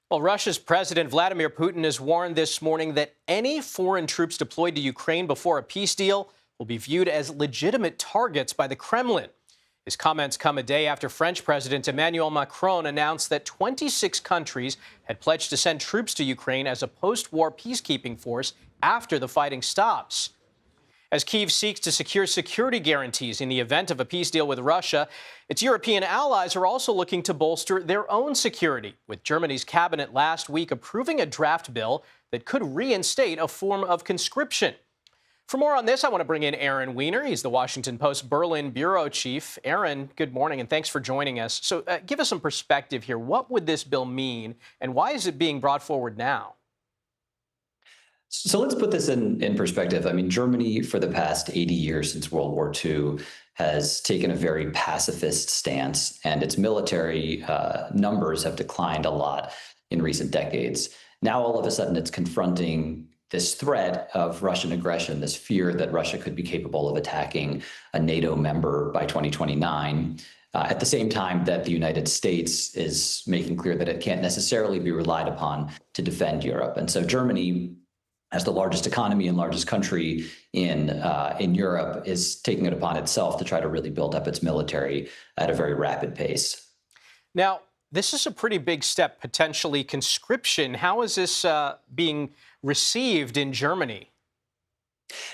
Well, Russia's President Vladimir Putin has warned this morning that any foreign troops deployed to Ukraine before a peace deal will be viewed as legitimate targets by the Kremlin. His comments come a day after French President Emmanuel Macron announced that 26 countries had pledged to send troops to Ukraine as a post-war peacekeeping force after the fighting stops. As Kyiv seeks to secure security guarantees in the event of a peace deal with Russia, its European allies are also looking to bolster their own security, with Germany's cabinet last week approving a draft bill that could reinstate a form of conscription. For more on this, I want to bring in Aaron Wiener. He's the Washington Post Berlin bureau chief. Aaron, good morning, and thanks for joining us. So give us some perspective here. What would this bill mean, and why is it being brought forward now? So let's put this in perspective. I mean, Germany, for the past 80 years since World War II, has taken a very pacifist stance, and its military numbers have declined a lot in recent decades. Now, all of a sudden, it's confronting this threat of Russian aggression, this fear that Russia could be capable of attacking a NATO member by 2029. At the same time that the United States is making clear that it can't necessarily be relied upon to defend Europe. And so Germany, as the largest economy and largest country in Europe, is taking it upon itself to try to really build up its military at a very rapid pace. Now, this is a pretty big step, potentially conscription. How is this being received in Germany?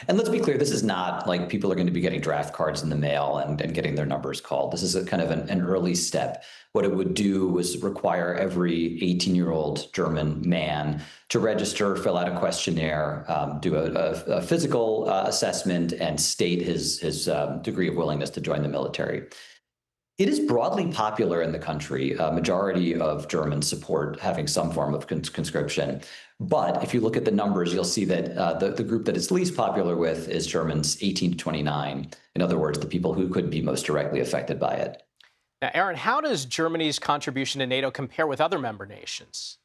And let's be clear, this is not like people are going to be getting draft cards in the mail and getting their numbers called. This is a kind of an early step. What it would do was require every 18-year-old German man to register, fill out a questionnaire, do a physical assessment, and state his degree of willingness to join the military. It is broadly popular in the country. A majority of Germans support having some form of conscription. But if you look at the numbers, you'll see that the group that it's least popular with is Germans 18 to 29. In other words, the people who could be most directly affected by it. Now, Aaron, how does Germany's contribution to NATO compare with other member nations?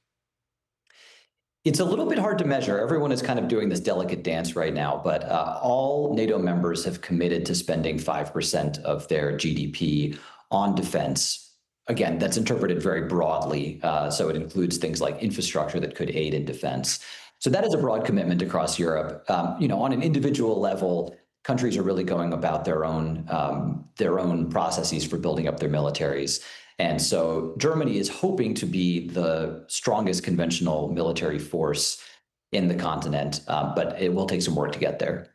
It's a little bit hard to measure. Everyone is kind of doing this delicate dance right now, but all NATO members have committed to spending 5% of their GDP on defense. Again, that's interpreted very broadly. So it includes things like infrastructure that could aid in defense. So that is a broad commitment across Europe. On an individual level, countries are really going about their own processes for building up their militaries. And so Germany is hoping to be the strongest conventional military force in the continent, but it will take some work to get there.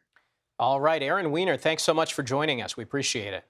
All right, Aaron Wiener, thanks so much for joining us. We appreciate it.